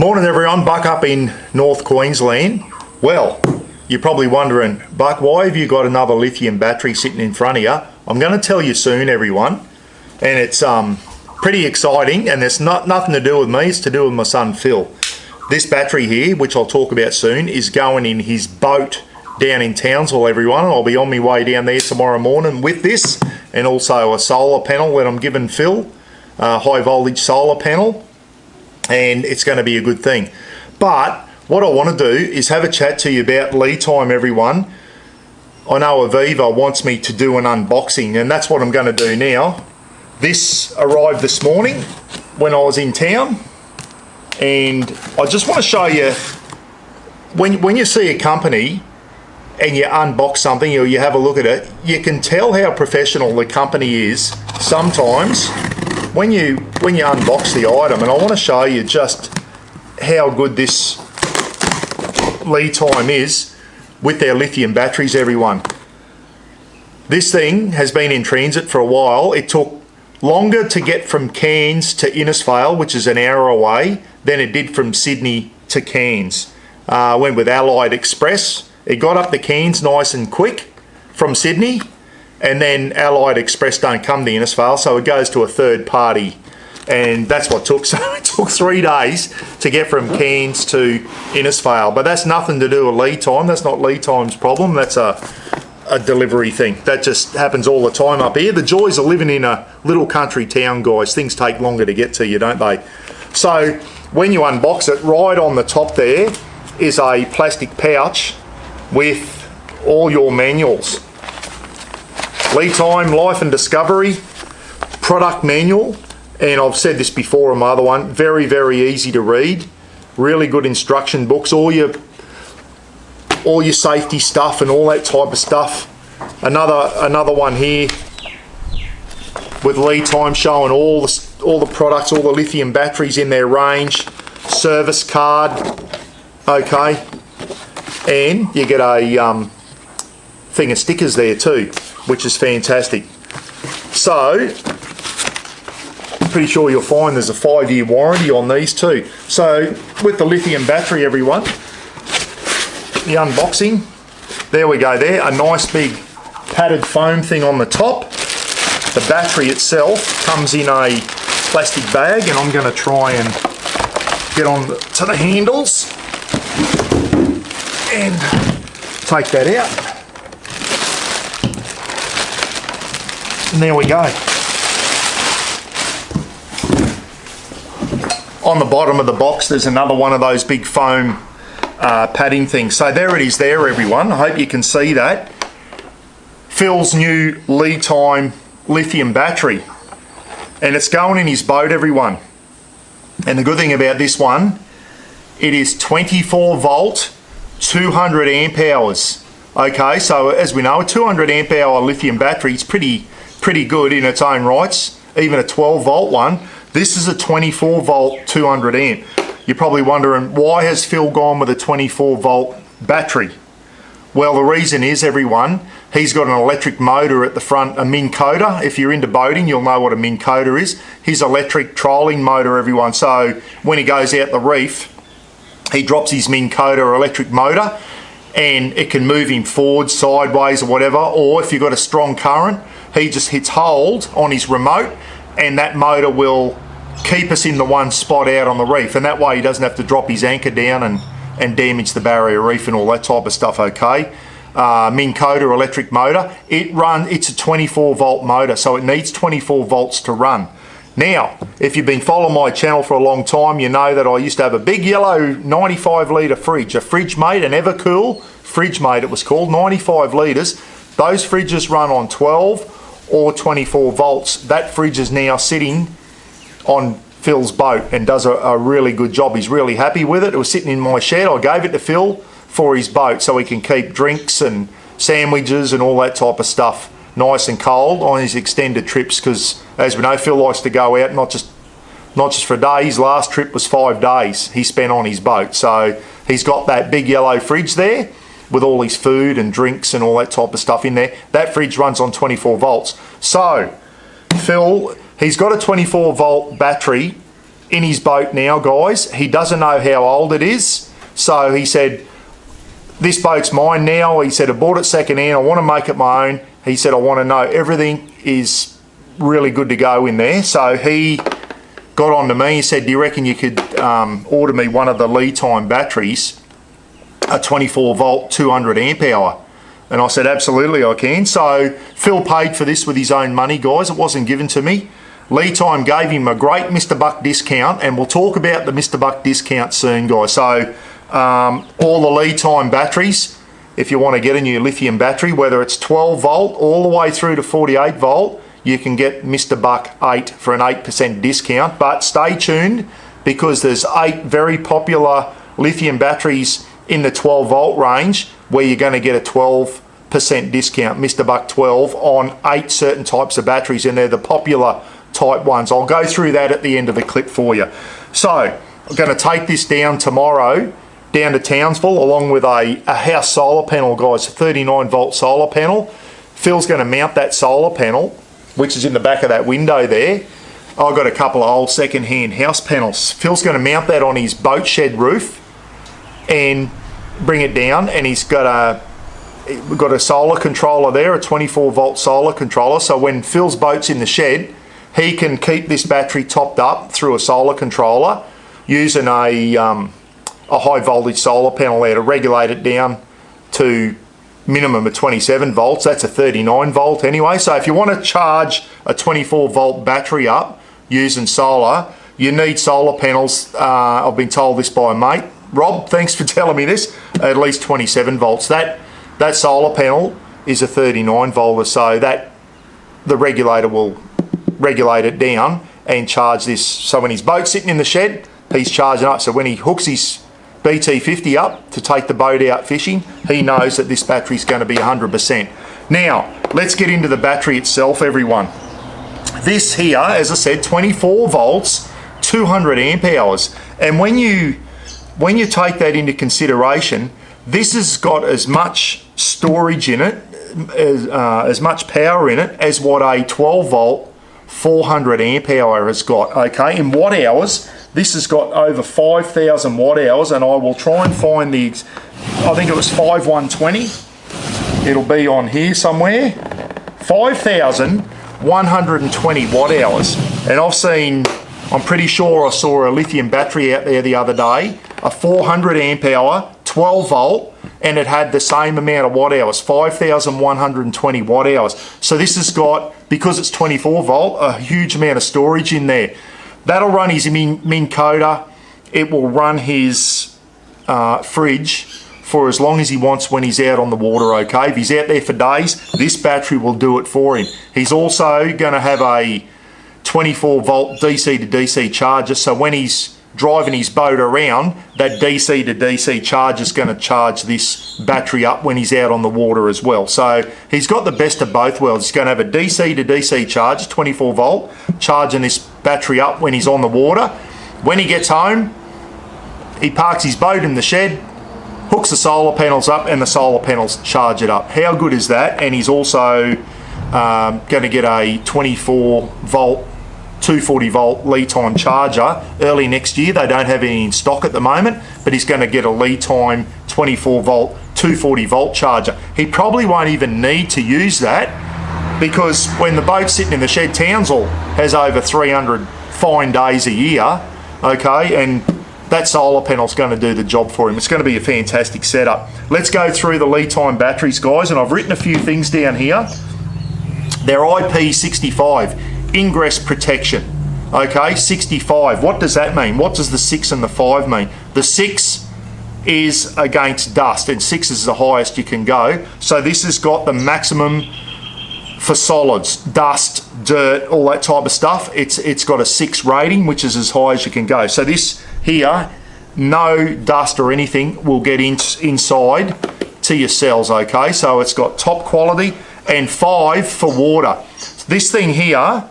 Morning everyone, Buck up in North Queensland. Well, you're probably wondering, Buck, why have you got another lithium battery sitting in front of you? I'm going to tell you soon, everyone, and it's pretty exciting, and it's nothing to do with me, it's to do with my son Phil. This battery here, which I'll talk about soon, is going in his boat down in Townsville, everyone. I'll be on my way down there tomorrow morning with this, and also a solar panel that I'm giving Phil, a high voltage solar panel, and it's going to be a good thing. But what I want to do is have a chat to you about Litime, everyone. I know Aviva wants me to do an unboxing, and that's what I'm going to do now. This arrived this morning when I was in town, and I just want to show you, when you see a company and you unbox something or you have a look at it, you can tell how professional the company is sometimes when you unbox the item. And I want to show you just how good this Litime is with their lithium batteries, everyone. This thing has been in transit for a while. It took longer to get from Cairns to Innisfail, which is an hour away, than it did from Sydney to Cairns. Went with Allied Express. It got up to Cairns nice and quick from Sydney, and then Allied Express don't come to Innisfail, so it goes to a third party, and that's what took. So it took 3 days to get from Cairns to Innisfail, but that's nothing to do with Litime. That's not Litime's problem. That's a delivery thing. That just happens all the time up here. The joys of living in a little country town, guys. Things take longer to get to you, don't they? So when you unbox it, right on the top there is a plastic pouch with all your manuals. Litime Life and Discovery product manual, and I've said this before on my other one, very, very easy to read, really good instruction books, all your safety stuff and all that type of stuff. Another one here with Litime showing all the products, all the lithium batteries in their range, service card, okay, and you get a thing of stickers there too, which is fantastic. So pretty sure you'll find there's a 5-year warranty on these too. So with the lithium battery, everyone, the unboxing, there we go there, a nice big padded foam thing on the top. The battery itself comes in a plastic bag, and I'm going to try and get on to the handles and take that out. And there we go. On the bottom of the box there's another one of those big foam padding things. So there it is there, everyone. I hope you can see that. Phil's new Litime lithium battery, and it's going in his boat, everyone. And the good thing about this one, it is 24 volt 200 amp hours. Okay, so as we know, a 200 amp hour lithium battery is pretty good in its own rights, even a 12 volt one. This is a 24 volt 200 amp. You're probably wondering, why has Phil gone with a 24 volt battery? Well, the reason is, everyone, he's got an electric motor at the front, a Minn Kota. If you're into boating, you'll know what a Minn Kota is. His electric trolling motor, everyone. So when he goes out the reef, he drops his Minn Kota electric motor, and it can move him forward, sideways, or whatever. Or if you've got a strong current, he just hits hold on his remote, and that motor will keep us in the one spot out on the reef, and that way he doesn't have to drop his anchor down and damage the barrier reef and all that type of stuff, okay? Minn Kota electric motor, it's a 24 volt motor, so it needs 24 volts to run. Now, if you've been following my channel for a long time, you know that I used to have a big yellow 95 litre fridge, a Fridge-Mate, an Evercool Fridge-Mate it was called, 95 litres. Those fridges run on 12 or 24 volts. That fridge is now sitting on Phil's boat and does a really good job. He's really happy with it. It was sitting in my shed. I gave it to Phil for his boat so he can keep drinks and sandwiches and all that type of stuff nice and cold on his extended trips, because as we know, Phil likes to go out not just for a day. His last trip was 5 days he spent on his boat. So he's got that big yellow fridge there with all his food and drinks and all that type of stuff in there. That fridge runs on 24 volts. So Phil, he's got a 24 volt battery in his boat now, guys. He doesn't know how old it is. So he said, this boat's mine now. He said, I bought it second hand. I want to make it my own. He said, I want to know everything is really good to go in there. So he got on to me. He said, do you reckon you could order me one of the Litime batteries, a 24 volt, 200 amp hour? And I said, absolutely I can. So Phil paid for this with his own money, guys. It wasn't given to me. Litime gave him a great Mr. Buck discount, and we'll talk about the Mr. Buck discount soon, guys. So all the Litime batteries, if you want to get a new lithium battery, whether it's 12 volt all the way through to 48 volt, you can get Mr. Buck 8 for an 8% discount. But stay tuned, because there's 8 very popular lithium batteries in the 12 volt range where you're going to get a 12% discount, Mr. Buck 12, on 8 certain types of batteries, and they're the popular type ones. I'll go through that at the end of the clip for you. So I'm going to take this down tomorrow, down to Townsville, along with a house solar panel, guys, a 39 volt solar panel. Phil's going to mount that solar panel, which is in the back of that window there. I've got a couple of old second-hand house panels. Phil's going to mount that on his boat shed roof and bring it down, and we've got a solar controller there, a 24 volt solar controller, so when Phil's boat's in the shed, he can keep this battery topped up through a solar controller using a high voltage solar panel there to regulate it down to minimum of 27 volts. That's a 39 volt anyway. So if you want to charge a 24 volt battery up using solar, you need solar panels. I've been told this by a mate. Rob, thanks for telling me this. At least 27 volts. That solar panel is a 39 volter, so that the regulator will regulate it down and charge this. So when his boat's sitting in the shed, he's charging up. So when he hooks his BT50 up to take the boat out fishing, he knows that this battery's going to be 100%. Now, let's get into the battery itself, everyone. This here, as I said, 24 volts, 200 amp hours. And when you take that into consideration, this has got as much storage in it, as much power in it, as what a 12 volt 400 amp hour has got. Okay, in watt hours, this has got over 5,000 watt hours, and I will try and find I think it was 5120. It'll be on here somewhere. 5,120 watt hours. And I'm pretty sure I saw a lithium battery out there the other day, a 400 amp hour, 12 volt, and it had the same amount of watt hours, 5,120 watt hours. So this has got, because it's 24 volt, a huge amount of storage in there. That'll run his Minn Kota. It will run his fridge for as long as he wants when he's out on the water, okay? If he's out there for days, this battery will do it for him. He's also going to have a 24 volt DC to DC charger, so when he's driving his boat around, that DC to DC charge is going to charge this battery up when he's out on the water as well. So he's got the best of both worlds. He's going to have a DC to DC charge, 24 volt, charging this battery up when he's on the water. When he gets home, he parks his boat in the shed, hooks the solar panels up, and the solar panels charge it up. How good is that? And he's also going to get a 24 volt 240 volt Litime charger early next year. They don't have any in stock at the moment, but he's going to get a Litime 24 volt 240 volt charger. He probably won't even need to use that, because when the boat's sitting in the shed, Townsville has over 300 fine days a year, okay, and that solar panel's going to do the job for him. It's going to be a fantastic setup. Let's go through the Litime batteries, guys, and I've written a few things down here. They're IP65. Ingress protection, okay, 65. What does that mean? What does the 6 and the 5 mean? The 6 is against dust, and 6 is the highest you can go. So this has got the maximum for solids, dust, dirt, all that type of stuff. It's got a 6 rating, which is as high as you can go. So this here, no dust or anything will get inside to your cells, okay? So it's got top quality. And 5 for water. This thing here,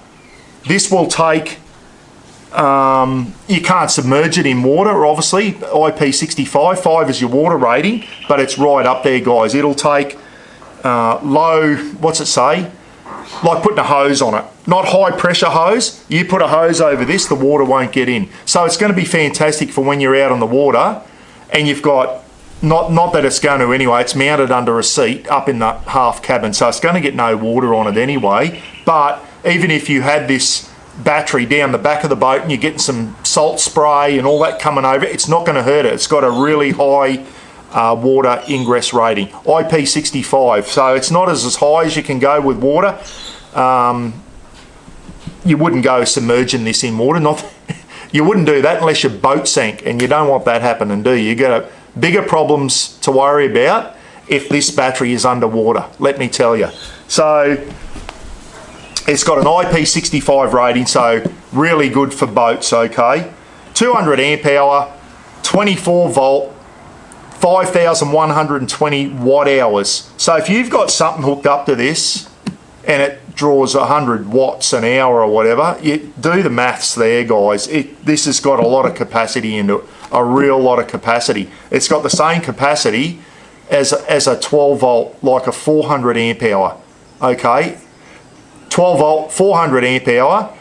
this will take, you can't submerge it in water, obviously. IP65, 5 is your water rating, but it's right up there, guys. It'll take low, what's it say? like putting a hose on it. Not high pressure hose. You put a hose over this, the water won't get in. So it's going to be fantastic for when you're out on the water and you've got, not that it's going to anyway, it's mounted under a seat up in the half cabin, so it's going to get no water on it anyway. But even if you had this battery down the back of the boat and you're getting some salt spray and all that coming over, it's not going to hurt it. It's got a really high water ingress rating, IP65, so it's not as high as you can go with water. You wouldn't go submerging this in water, you wouldn't do that unless your boat sank, and you don't want that happening, do you? You got bigger problems to worry about if this battery is underwater, let me tell you. So it's got an IP65 rating, so really good for boats, okay? 200 amp hour, 24 volt, 5,120 watt hours. So if you've got something hooked up to this and it draws 100 watts an hour or whatever, you do the maths there, guys. This has got a lot of capacity into it, a real lot of capacity. It's got the same capacity as a 12 volt, like a 400 amp hour, okay? 12 volt, 400 amp hour,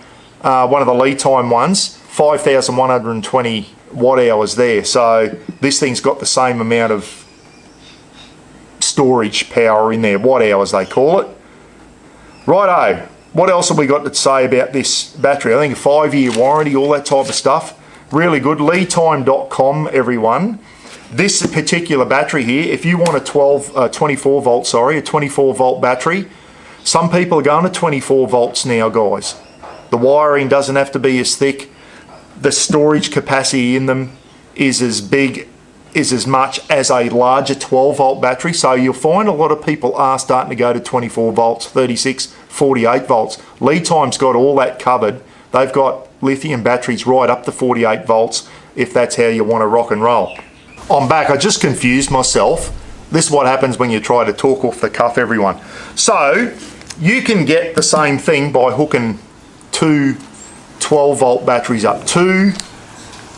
one of the Litime ones, 5,120 watt hours there. So this thing's got the same amount of storage power in there, watt hours they call it. Righto, what else have we got to say about this battery? I think a 5-year warranty, all that type of stuff. Really good. Litime.com, everyone. This particular battery here, if you want a 24 volt battery, some people are going to 24 volts now, guys. The wiring doesn't have to be as thick. The storage capacity in them is as much as a larger 12 volt battery. So you'll find a lot of people are starting to go to 24 volts, 36, 48 volts. Litime's got all that covered. They've got lithium batteries right up to 48 volts if that's how you want to rock and roll. I'm back. I just confused myself. This is what happens when you try to talk off the cuff, everyone. So you can get the same thing by hooking two 12 volt batteries up. Two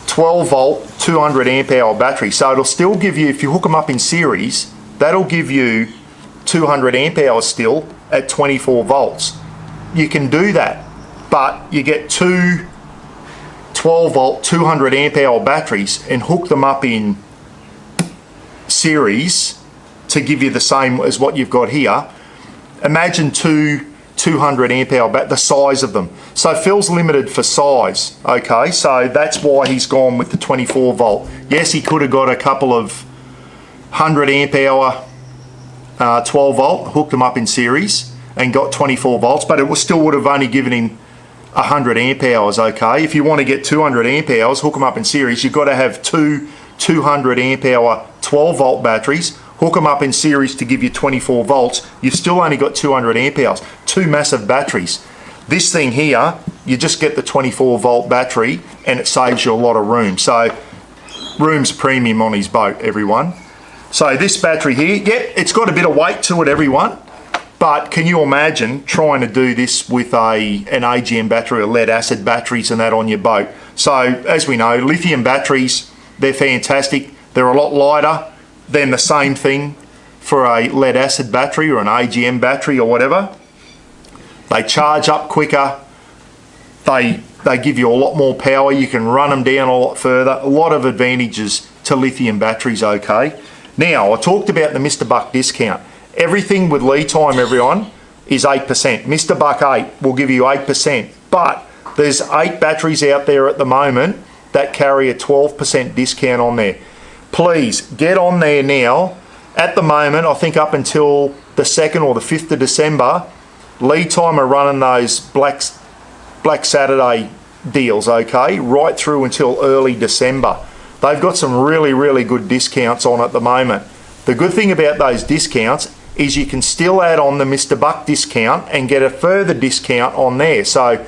12 volt 200 amp hour batteries. So it'll still give you, if you hook them up in series, that'll give you 200 amp hours still at 24 volts. You can do that, but you get two 12 volt 200 amp hour batteries and hook them up in series to give you the same as what you've got here. Imagine two 200 amp hour the size of them. So Phil's limited for size, okay? So that's why he's gone with the 24 volt. Yes, he could have got a couple of 100 amp hour 12 volt, hooked them up in series and got 24 volts, but it still would have only given him 100 amp hours, okay? If you want to get 200 amp hours, hook them up in series, you've got to have two 200 amp hour 12 volt batteries, hook them up in series to give you 24 volts, you've still only got 200 amp hours, two massive batteries. This thing here, you just get the 24 volt battery and it saves you a lot of room. So room's premium on his boat, everyone. So this battery here, yep, it's got a bit of weight to it, everyone, but can you imagine trying to do this with an AGM battery or lead acid batteries and that on your boat? So as we know, lithium batteries, they're fantastic. They're a lot lighter than the same thing for a lead acid battery or an AGM battery or whatever. They charge up quicker. They give you a lot more power. You can run them down a lot further. A lot of advantages to lithium batteries, okay? Now, I talked about the Mr. Buck discount. Everything with Litime, everyone, is 8%. Mr. Buck 8 will give you 8%, but there's 8 batteries out there at the moment that carry a 12% discount on there. Please get on there now. At the moment, I think up until the 2nd or the 5th of December, Litime are running those Black Saturday deals, okay, right through until early December. They've got some really, really good discounts on at the moment. The good thing about those discounts is you can still add on the Mr. Buck discount and get a further discount on there. So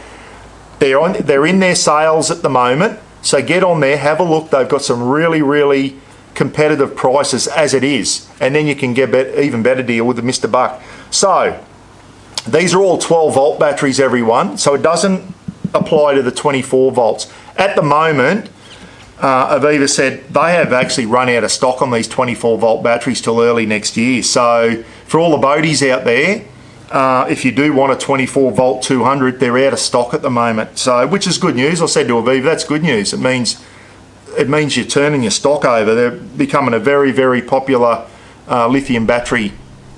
they're in their sales at the moment. So get on there, have a look. They've got some really, really competitive prices as it is. And then you can get even better deal with the Mr. Buck. So these are all 12 volt batteries, everyone. So it doesn't apply to the 24 volts. At the moment, Aviva said they have actually run out of stock on these 24 volt batteries till early next year. So for all the boaties out there, if you do want a 24 volt 200, they're out of stock at the moment. So, which is good news. I said to Aviva, that's good news. It means you're turning your stock over. They're becoming a very, very popular lithium battery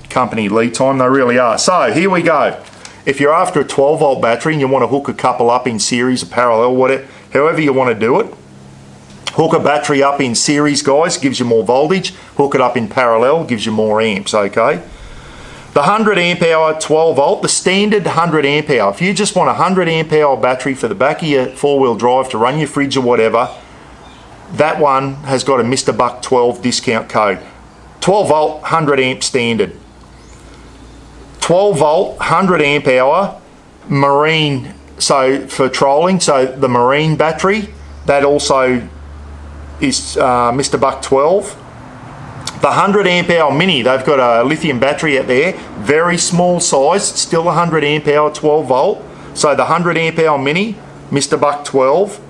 company, Litime. They really are. So here we go. If you're after a 12 volt battery and you want to hook a couple up in series or parallel, whatever, however you want to do it, hook a battery up in series, guys, gives you more voltage. Hook it up in parallel, gives you more amps, okay? The 100 amp hour 12 volt, the standard 100 amp hour. If you just want a 100 amp hour battery for the back of your four-wheel drive to run your fridge or whatever, that one has got a Mr. Buck 12 discount code. 12 volt, 100 amp standard. 12 volt, 100 amp hour, marine, so for trolling, so the marine battery, that also is Mr. Buck 12. The 100 amp hour mini, they've got a lithium battery out there, very small size, still 100 amp hour 12 volt. So the 100 amp hour mini, Mr. Buck 12.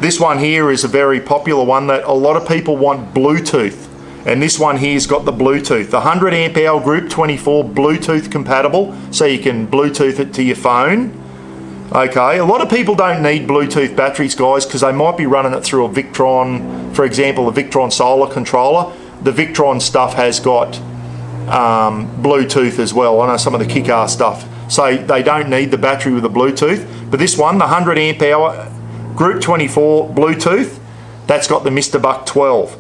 This one here is a very popular one that a lot of people want Bluetooth. And this one here's got the Bluetooth. The 100 amp hour Group 24 Bluetooth compatible, so you can Bluetooth it to your phone. Okay, a lot of people don't need Bluetooth batteries, guys, because they might be running it through a Victron, for example, a Victron solar controller. The Victron stuff has got Bluetooth as well. I know some of the kick-ass stuff. So they don't need the battery with the Bluetooth. But this one, the 100 amp hour Group 24 Bluetooth, that's got the Mr. Buck 12.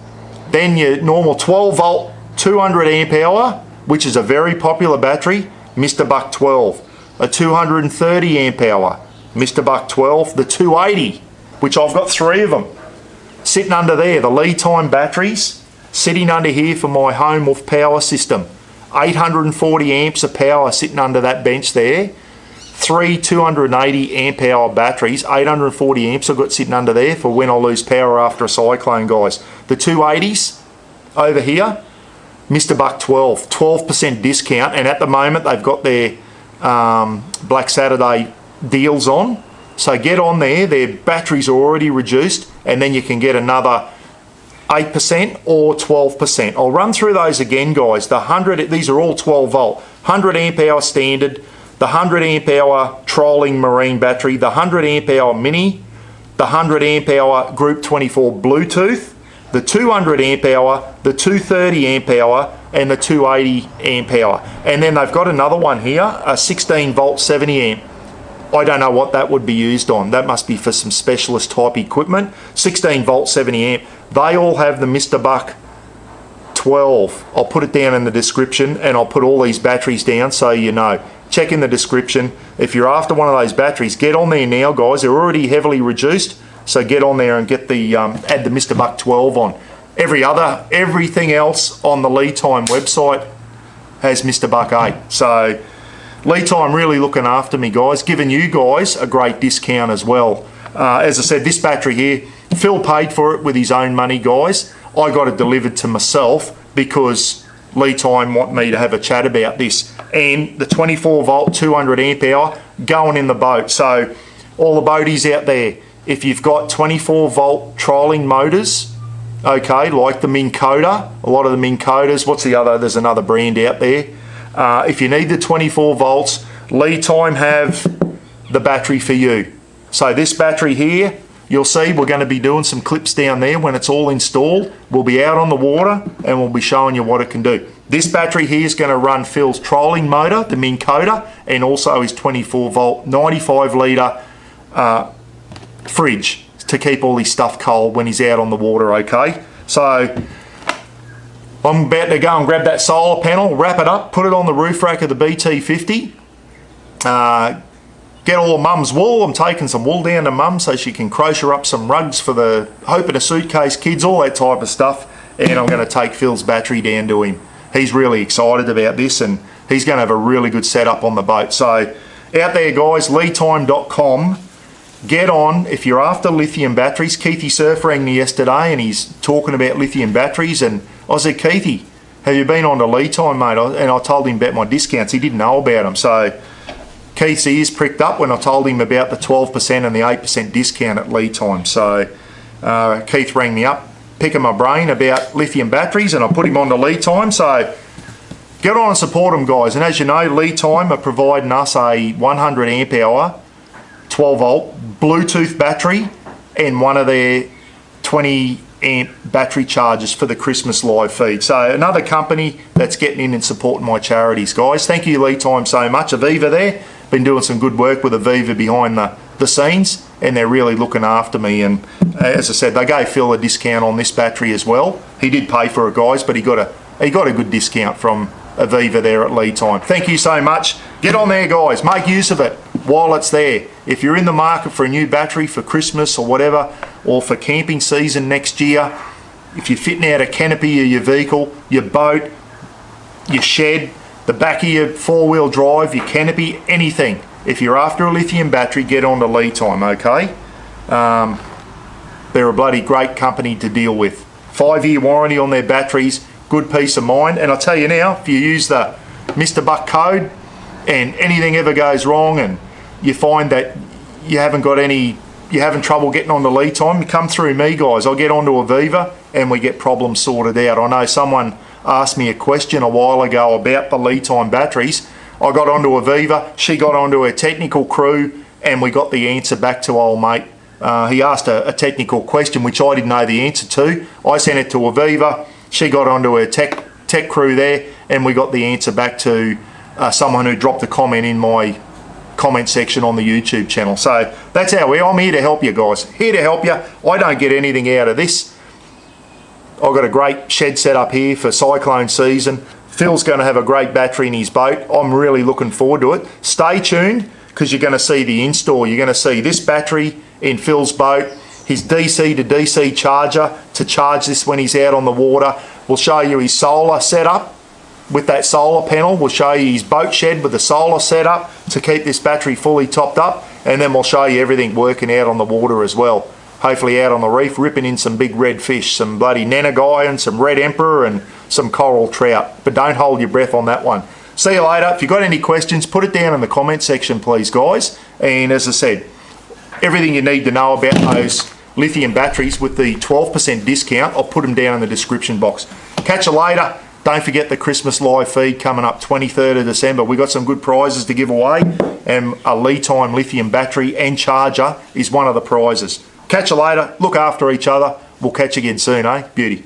Then your normal 12 volt 200 amp hour, which is a very popular battery, Mr. Buck 12. A 230 amp hour, Mr. Buck 12. The 280, which I've got 3 of them sitting under there, the Litime batteries sitting under here for my home with power system. 840 amps of power sitting under that bench there. 3 280 amp hour batteries, 840 amps I've got sitting under there for when I lose power after a cyclone, guys. The 280s over here, Mr. Buck 12, 12% discount, and at the moment they've got their Black Saturday deals on. So get on there, their batteries are already reduced, and then you can get another 8% or 12%. I'll run through those again, guys. The 100, these are all 12 volt, 100 amp hour standard, the 100 amp hour trolling marine battery, the 100 amp hour mini, the 100 amp hour Group 24 Bluetooth, the 200 amp hour, the 230 amp hour, and the 280 amp hour. And then they've got another one here, a 16 volt 70 amp. I don't know what that would be used on. That must be for some specialist type equipment. 16 volt 70 amp. They all have the Mr. Buck 12. I'll put it down in the description, and I'll put all these batteries down so you know. Check in the description. If you're after one of those batteries, get on there now, guys. They're already heavily reduced, so get on there and get the add the Mr. Buck 12 on. Everything else on the Litime website has Mr. Buck 8. So Litime really looking after me, guys, giving you guys a great discount as well. As I said, this battery here, Phil paid for it with his own money, guys. I got it delivered to myself because Litime want me to have a chat about this. And the 24 volt 200 amp hour going in the boat. So all the boaties out there, if you've got 24 volt trolling motors, okay, like the Minn Kota, a lot of the Minn Kotas, what's the other, there's another brand out there. If you need the 24 volts, Litime have the battery for you. So this battery here, you'll see we're going to be doing some clips down there when it's all installed. We'll be out on the water and we'll be showing you what it can do. This battery here is going to run Phil's trolling motor, the Minn Kota, and also his 24 volt 95 litre fridge to keep all his stuff cold when he's out on the water, okay? So I'm about to go and grab that solar panel, wrap it up, put it on the roof rack of the BT50. Get all of Mum's wool. I'm taking some wool down to Mum so she can crochet up some rugs for the Hope in a Suitcase kids, all that type of stuff. And I'm going to take Phil's battery down to him. He's really excited about this, and he's going to have a really good setup on the boat. So out there, guys, litime.com. Get on if you're after lithium batteries. Keithy Surf rang me yesterday and he's talking about lithium batteries, and I said, Keithy, have you been on to Litime, mate? And I told him about my discounts. He didn't know about them. So Keith's ears pricked up when I told him about the 12% and the 8% discount at Litime. So Keith rang me up, picking my brain about lithium batteries, and I put him on to Litime. So Get on and support them, guys. And as you know, Litime are providing us a 100 amp hour, 12 volt Bluetooth battery and one of their 20 amp battery chargers for the Christmas live feed. So another company that's getting in and supporting my charities, guys. Thank you, Litime, so much. Aviva there, been doing some good work with Aviva behind the scenes, and they're really looking after me. And as I said, they gave Phil a discount on this battery as well. He did pay for it, guys, but he got a good discount from Aviva there at Litime. Thank you so much. Get on there, guys. Make use of it while it's there. If you're in the market for a new battery for Christmas or whatever, or for camping season next year, if you're fitting out a canopy of your vehicle, your boat, your shed, the back of your four-wheel drive, your canopy, anything, if you're after a lithium battery, get on to Litime, okay? They're a bloody great company to deal with. 5-year warranty on their batteries, good peace of mind. And I tell you now, if you use the Mr. Buck code and anything ever goes wrong and you find that you're having trouble getting onto Litime, come through me, guys. I'll get onto Aviva and we get problems sorted out. I know someone asked me a question a while ago about the Litime batteries. I got onto Aviva, she got onto her technical crew, and we got the answer back to old mate. He asked a technical question which I didn't know the answer to. I sent it to Aviva, she got onto her tech crew there, and we got the answer back to someone who dropped a comment in my comment section on the YouTube channel. So that's how I'm here to help you, guys. Here to help you. I don't get anything out of this. I've got a great shed set up here for cyclone season. Phil's going to have a great battery in his boat. I'm really looking forward to it. Stay tuned, because you're going to see the install. You're going to see this battery in Phil's boat, his DC to DC charger to charge this when he's out on the water. We'll show you his solar setup with that solar panel. We'll show you his boat shed with the solar setup to keep this battery fully topped up, and then we'll show you everything working out on the water as well. Hopefully out on the reef, ripping in some big red fish, some bloody nanagai and some red emperor and some coral trout. But don't hold your breath on that one. See you later. If you've got any questions, put it down in the comment section, please, guys. And as I said, everything you need to know about those lithium batteries with the 12% discount, I'll put them down in the description box. Catch you later. Don't forget the Christmas live feed coming up 23rd of December. We've got some good prizes to give away, and a Litime lithium battery and charger is one of the prizes. Catch you later. Look after each other. We'll catch you again soon, eh? Beauty.